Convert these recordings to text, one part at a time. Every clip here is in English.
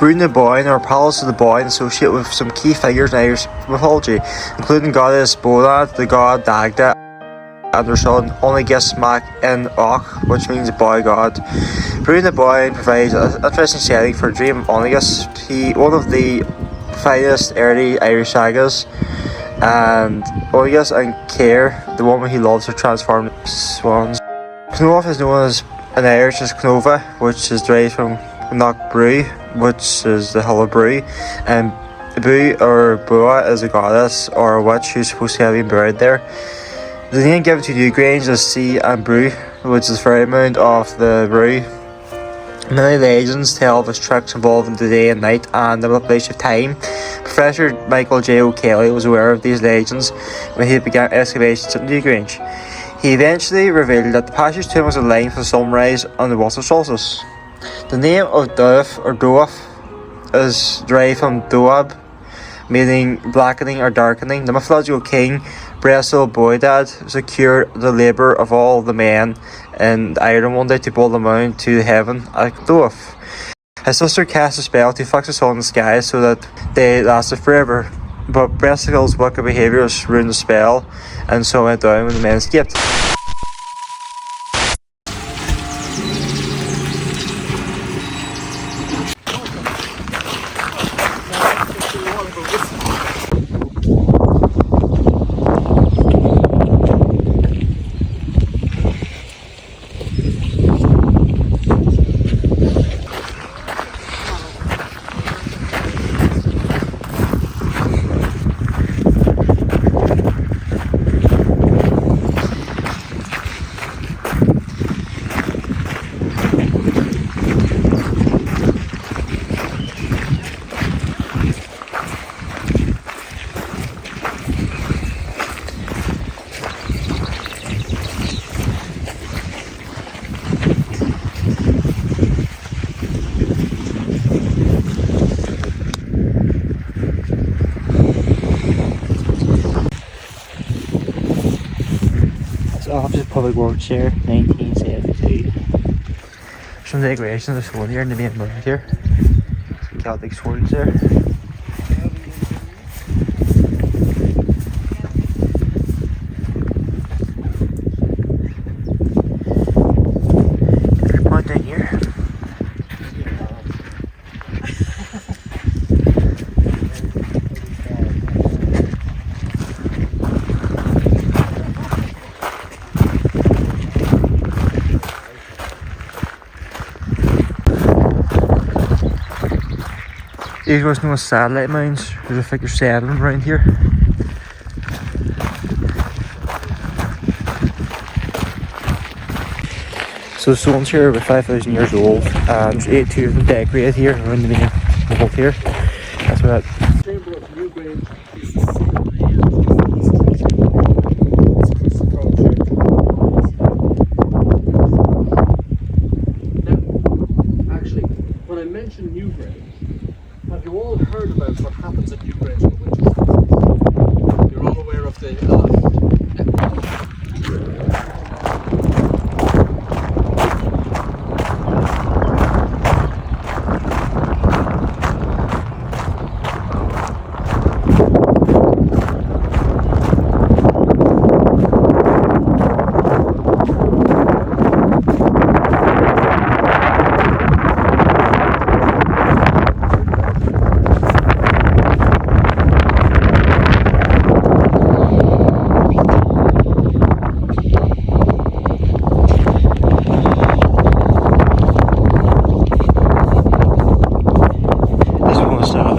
Brood the Boyne, or Palace of the Boyne, associated with some key figures in Irish mythology, including goddess Bolad, the god Dagda, and their son Onlygismac in Och, which means boy god. Brood the Boyne provides an interesting setting for the dream of Onlygus, one of the finest early Irish sagas, and Onlygus and Care, the woman he loves, are transformed into swans. Knowth is known as in Irish as Knova, which is derived from Knock Brew, which is the hill of Brew, and Bu or Bua is a goddess or a witch who's supposed to have been buried there. The name given to Newgrange is Sea and Brew, which is the ferry mound of the Brew. Many legends tell of his tricks involving the day and night and the manipulation of time. Professor Michael J. O'Kelly was aware of these legends when he began excavations at Newgrange. He eventually revealed that the passage tomb was aligned for the sunrise on the winter solstice. The name of Doaf or Doaf is derived from Doab, meaning blackening or darkening. The mythological king Bressil Boydad secured the labour of all the men in Ireland one day to build a mound to heaven at Doaf. His sister cast a spell to fix the sun in the sky so that they lasted forever, but Bressil's wicked behaviour ruined the spell, and so went down when the men escaped. Office of Public Works here, 1972. Some decorations of the sword here in the main road here. Some Celtic swords there. There's a point down here. These were known as satellite mounds. There's a figure 7 around here. So the stones here are about 5,000 years old, and there's 82 of them decorated here around the main vault here. That's what that. Now, actually, when I mentioned Newgrange, have you all heard about what happens at Newgrange in the winter? You're all aware of the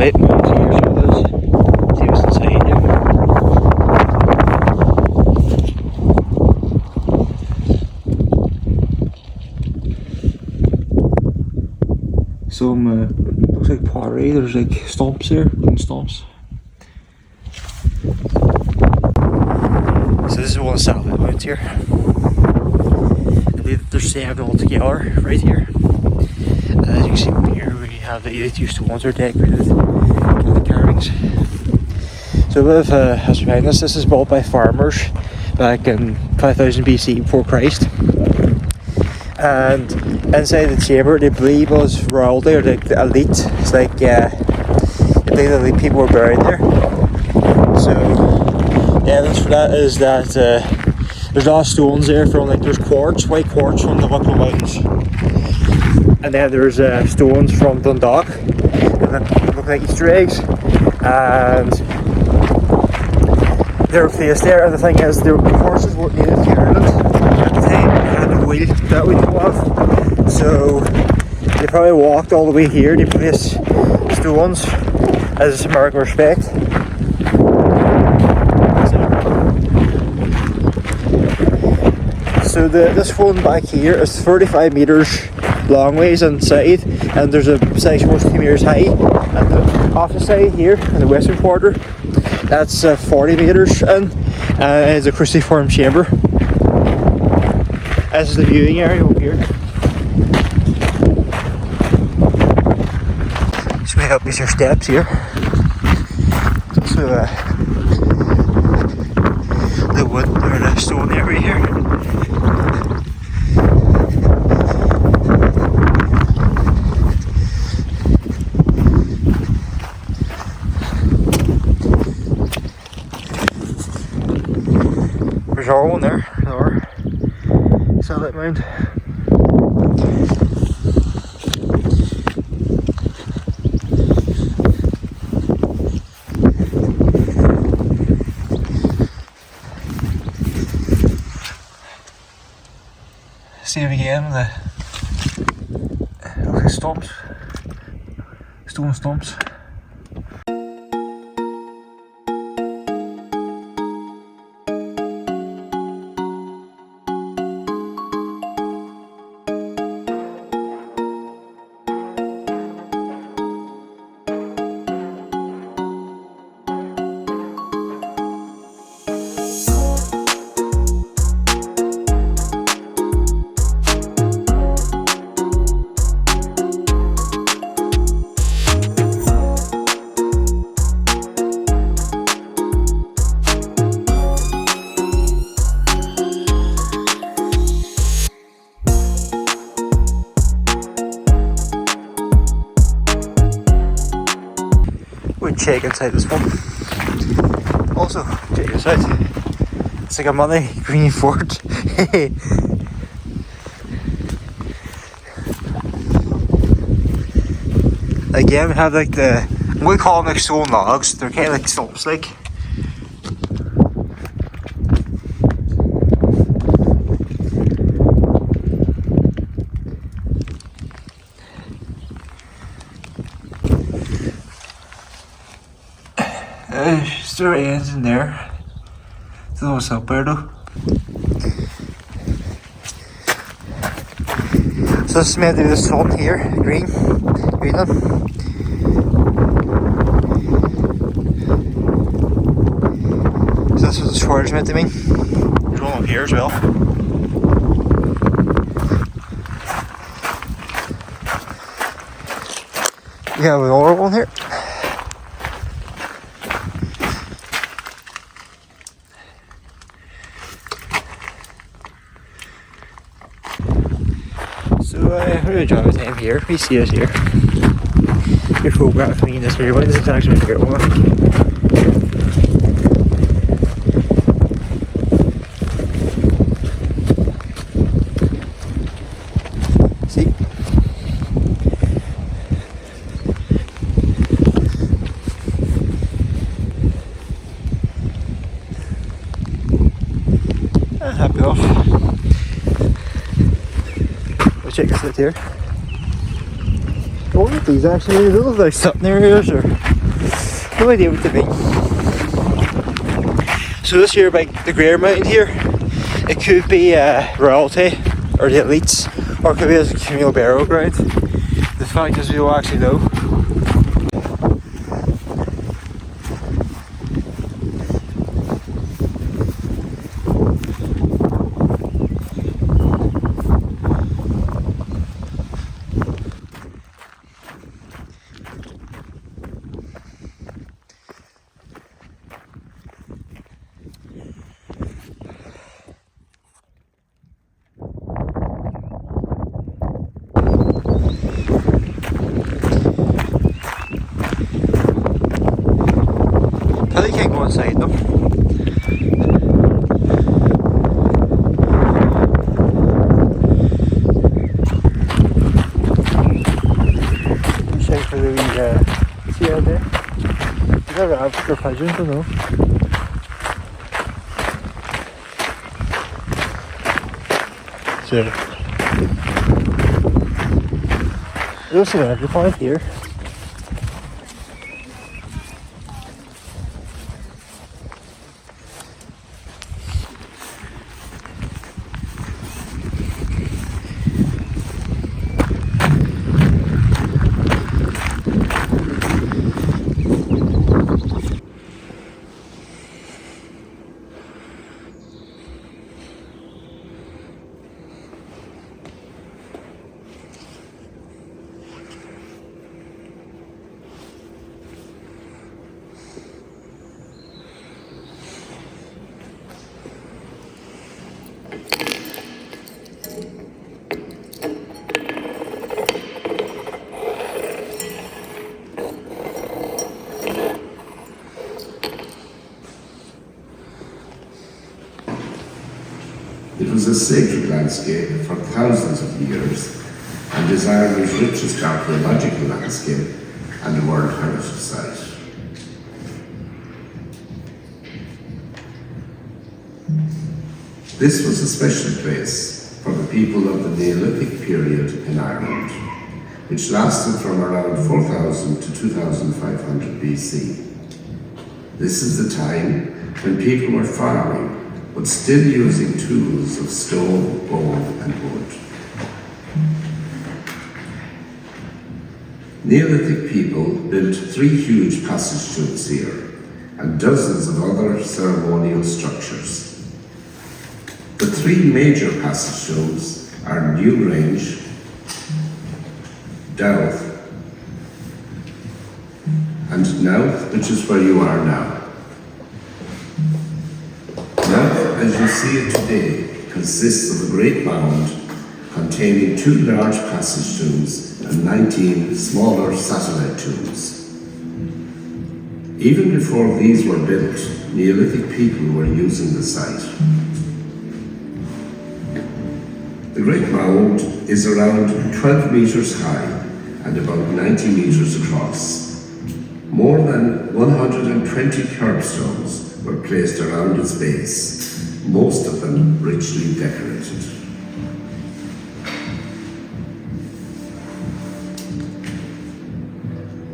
Right, see what's inside here. Some looks like pottery. There's like stumps there, wooden stumps. So this is one of the satellite mounts here. There's 7 altogether right here. And as you can see from here, we have the 82 stones are decorated with the carvings. So a bit of history behind this. This is built by farmers back in 5000 BC before Christ. and inside the chamber they believe was royalty or like the elite. It's like they believe the elite people were buried there. So the evidence for that is that there's a lot of stones there from like there's quartz, white quartz from the Wicklow Mountains, and then there's stones from Dundalk that look like Easter eggs, and they're placed there. And the thing is, the horses weren't native to Ireland at the time, they had a wheel that we know of, so they probably walked all the way here to place stones as a mark of respect. So this one back here is 35 metres long ways inside, and there's a section which is 2 metres high, and the opposite side here in the western quarter, that's 40 metres in, and it's a cruciform chamber. This is the viewing area over here. So we have these are steps here. So the wood or the stone area here. There's our one there, our satellite mount. See it again, the stumps, stone stumps. We'll check inside this one. Also, check this out. It's like a money green fort. Again, we have like we call them like stone logs. They're kind of like stumps, like. There ends in there. Don't know what's up there though. So this is meant to be the sun here, green one. So this was the storage meant to mean. There's one up here as well. We have another one here. So we're going to drive the time here. We see us here. You're photographing in this video. This is actually a great one, I think. See? Happy off. Check this out here. I wonder if these actually look like something areas or no idea what they mean. So this here by the Greer Mountain here, it could be royalty or the elites, or it could be a communal burial ground. The fact is we don't actually know. African pigeons, I know. So, there's an entry point here. It was a sacred landscape for thousands of years and is Ireland's richest archaeological landscape and a World Heritage Site. This was a special place for the people of the Neolithic period in Ireland, which lasted from around 4000 to 2500 BC. This is the time when people were farming but still using tools of stone, bone and wood. Neolithic people built 3 huge passage tubes here and dozens of other ceremonial structures. The 3 major passage tubes are Newgrange, Knowth and Knowth, which is where you are now. Knowth, as you see it today, consists of a great mound containing 2 large passage tombs and 19 smaller satellite tombs. Even before these were built, Neolithic people were using the site. The Great Mound is around 12 metres high and about 90 metres across. More than 120 curbstones were placed around its base, most of them richly decorated.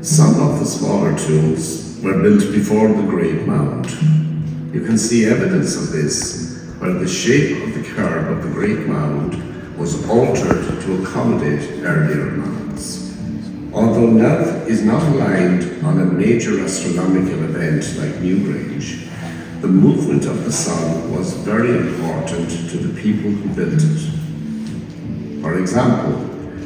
Some of the smaller tombs were built before the Great Mound. You can see evidence of this where the shape of the curve of the Great Mound was altered to accommodate earlier mounds. Although Knowth is not aligned on a major astronomical event like Newgrange, the movement of the sun was very important to the people who built it. For example,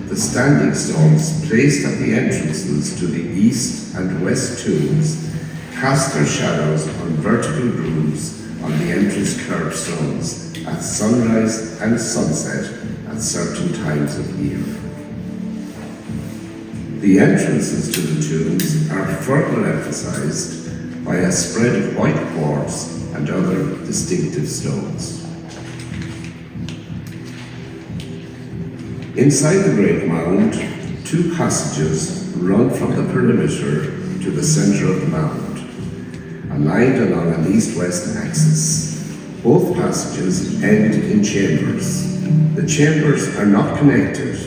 the standing stones placed at the entrances to the east and west tombs cast their shadows on vertical grooves on the entrance curbstones at sunrise and sunset at certain times of year. The entrances to the tombs are further emphasized by a spread of white quartz and other distinctive stones. Inside the Great Mound, 2 passages run from the perimeter to the center of the mound, aligned along an east-west axis. Both passages end in chambers. The chambers are not connected,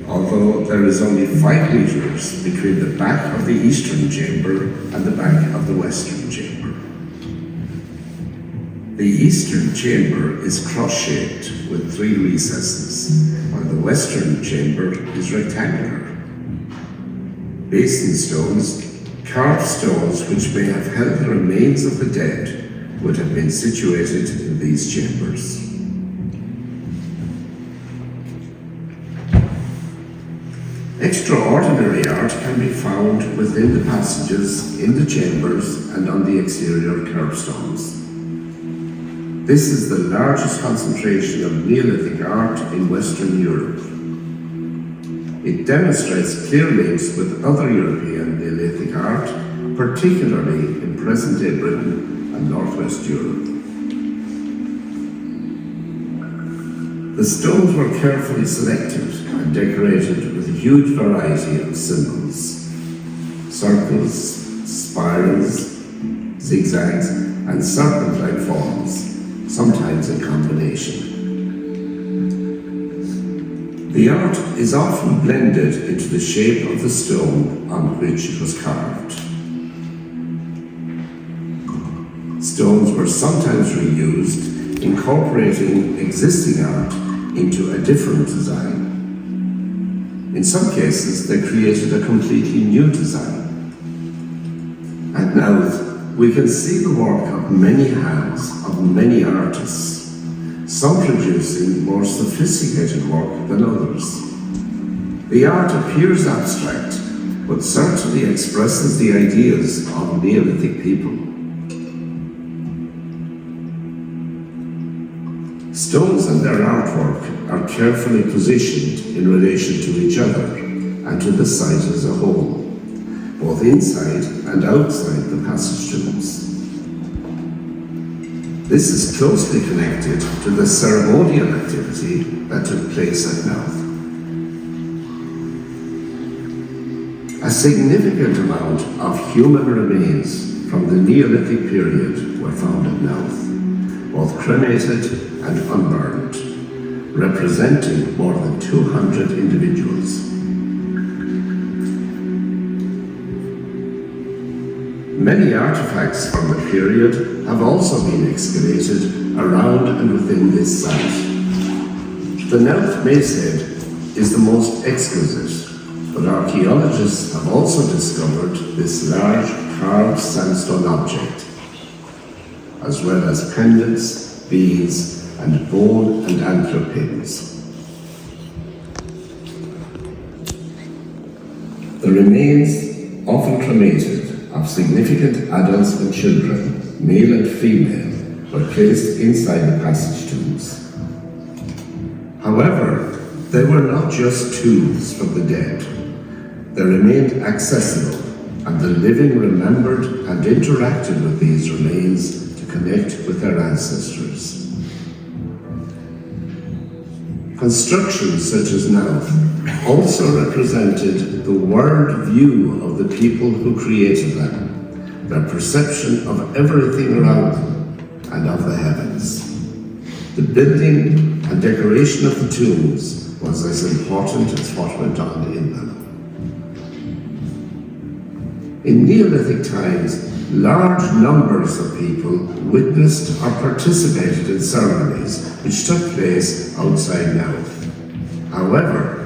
although there is only 5 meters between the back of the eastern chamber and the back of the western chamber. The eastern chamber is cross-shaped with 3 recesses, while the western chamber is rectangular. Basin stones, carved stones which may have held the remains of the dead, would have been situated in these chambers. Extraordinary art can be found within the passages, in the chambers, and on the exterior curbstones. This is the largest concentration of Neolithic art in Western Europe. It demonstrates clear links with other European Neolithic art, particularly in present-day Britain and Northwest Europe. The stones were carefully selected and decorated with a huge variety of symbols: circles, spirals, zigzags, and serpent-like forms, sometimes in combination. The art is often blended into the shape of the stone on which it was carved. Stones were sometimes reused, incorporating existing art into a different design. In some cases, they created a completely new design. At Knowth, we can see the work of many hands of many artists, some producing more sophisticated work than others. The art appears abstract, but certainly expresses the ideas of Neolithic people. Stones and their artwork are carefully positioned in relation to each other and to the site as a whole, both inside and outside the passage tombs. This is closely connected to the ceremonial activity that took place at Knowth. A significant amount of human remains from the Neolithic period were found at Knowth, both cremated and unburned, representing more than 200 individuals. Many artifacts from the period have also been excavated around and within this site. The Knowth mace head is the most exquisite, but archaeologists have also discovered this large carved sandstone object, as well as pendants, beads, and bone and antler pins. The remains, often cremated, of significant adults and children, male and female, were placed inside the passage tombs. However, they were not just tombs for the dead. They remained accessible, and the living remembered and interacted with these remains to connect with their ancestors. Constructions such as Knowth also represented the world view of the people who created them, their perception of everything around them and of the heavens. The building and decoration of the tombs was as important as what went on in them. In Neolithic times, large numbers of people witnessed or participated in ceremonies which took place outside Knowth. However,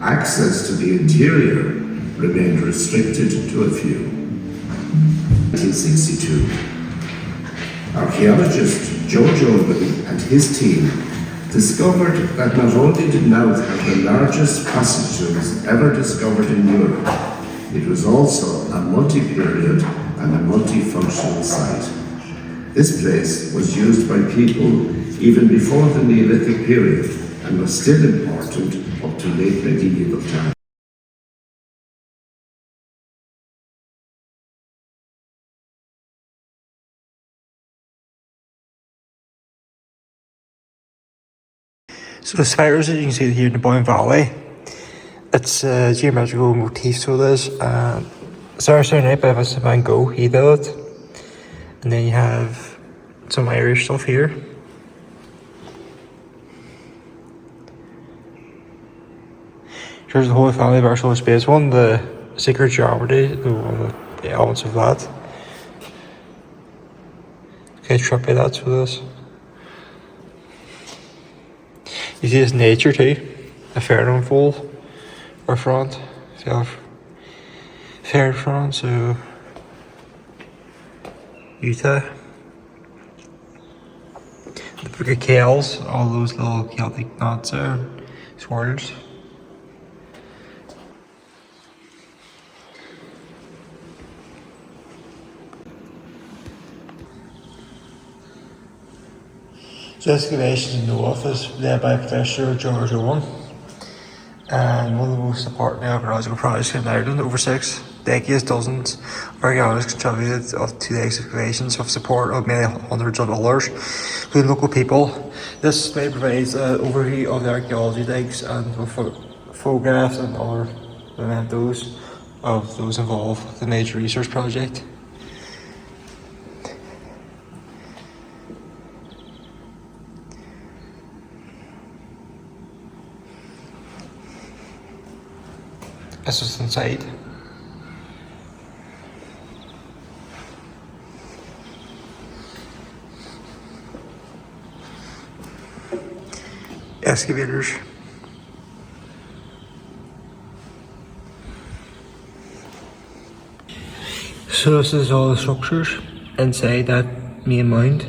access to the interior remained restricted to a few. 1962, archaeologist George Owen and his team discovered that not only did Knowth have the largest passage tombs ever discovered in Europe, it was also a multi-period and a multi-functional site. This place was used by people even before the Neolithic period and was still important up to late medieval times. So the spiders that you can see here in the Boyne Valley, it's a geometrical motif, so it is. Saturday night by Vincent van Gogh, he did it. And then you have some Irish stuff here. Here's the Holy Family Virtual Space one, the Sacred Geometry, the elements of that. Okay, trippy that's for this. You see this nature too, a fair fold or front, fair front, so Utah. The book of Kells, all those little Celtic knots there, swirls. So excavations in Knowth is led by Professor George Owen, and one of the most important archaeological projects in Ireland. Over 6 decades, dozens of archaeologists contributed to the excavations with support of many hundreds of others, including local people. This slide provides an overview of the archaeology digs and photographs and other mementos of those involved with the major research project. This is inside. Excavators. So this is all the structures inside that main mound.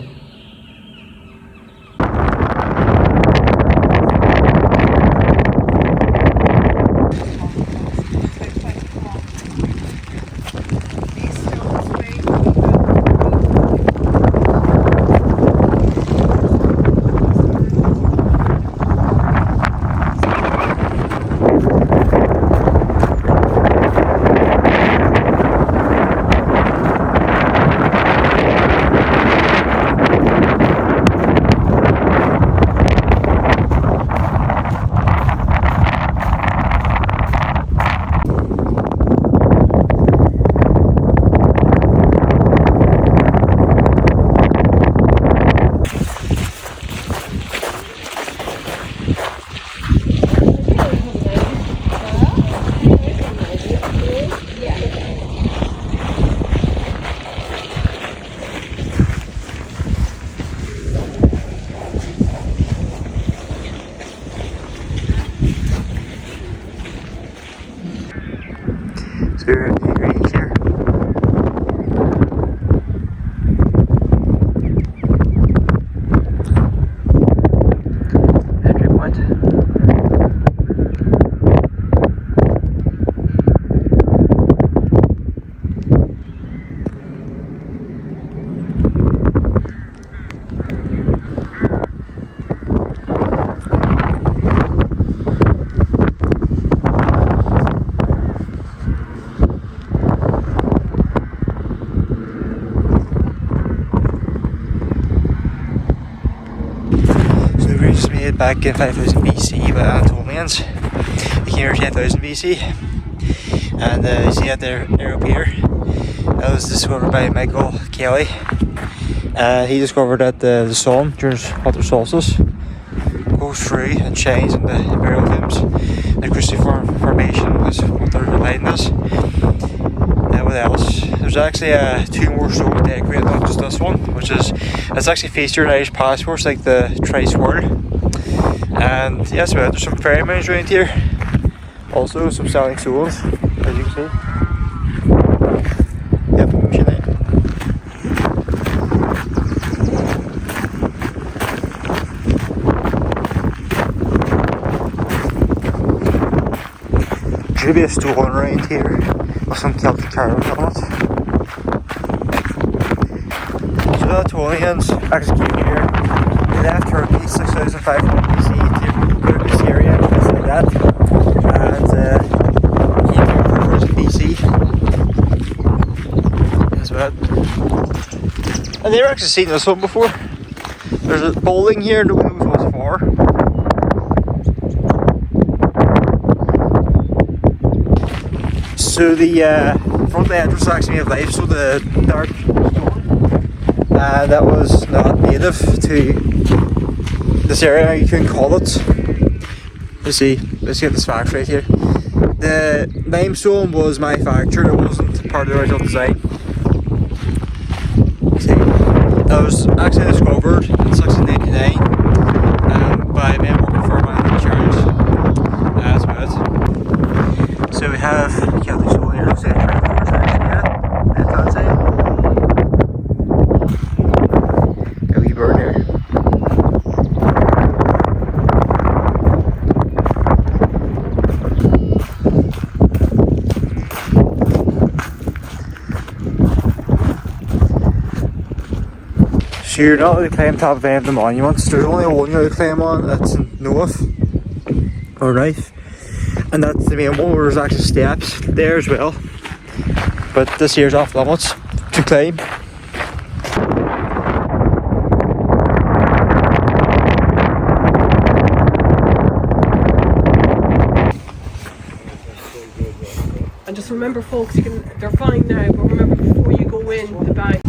So you're at Newgrange here. Entry point. Was made back in 5000 BC by Anatolians. They came here 10,000 BC, and you see that there up here, that was discovered by Michael Kelly. He discovered that the sun during winter solstice goes through and shines in the burial tombs. The cruciform formation was what they're dividing us. What else? There's actually two more stones decorated, not just this one, which is, it's actually featured in Irish passports, like the tri-swirl. And yes, well, there's some fairy mines around here. Also some standing stones, as you can see. Yep, see that. Should be a stone around here with some Celtic carvings on it. So the Anatolians actually came here. They left Turkey 6500 BC to go to Syria and places like that, and came here for BC as well. And they've actually seen this one before. There's a bowling here, nobody knows what it's for. So the front entrance is actually made of life, so the dark that was not native to this area, you couldn't call it. Let's see, let's get this fact right here. The limestone was manufactured, it wasn't part of the original design. See, that was actually discovered in 1699 by men working for mining insurance. That's about it. So we have Celtic stone here, looks like a section here, left hand side. Got a wee bird there. So you're not allowed to climb top of any of the monuments. There's only one you're allowed to climb on, that's in Knowth, or Meath. And that's the main one where there's actually steps there as well. But this here's off limits to climb. And just remember folks, they're fine now, but remember before you go in the bag.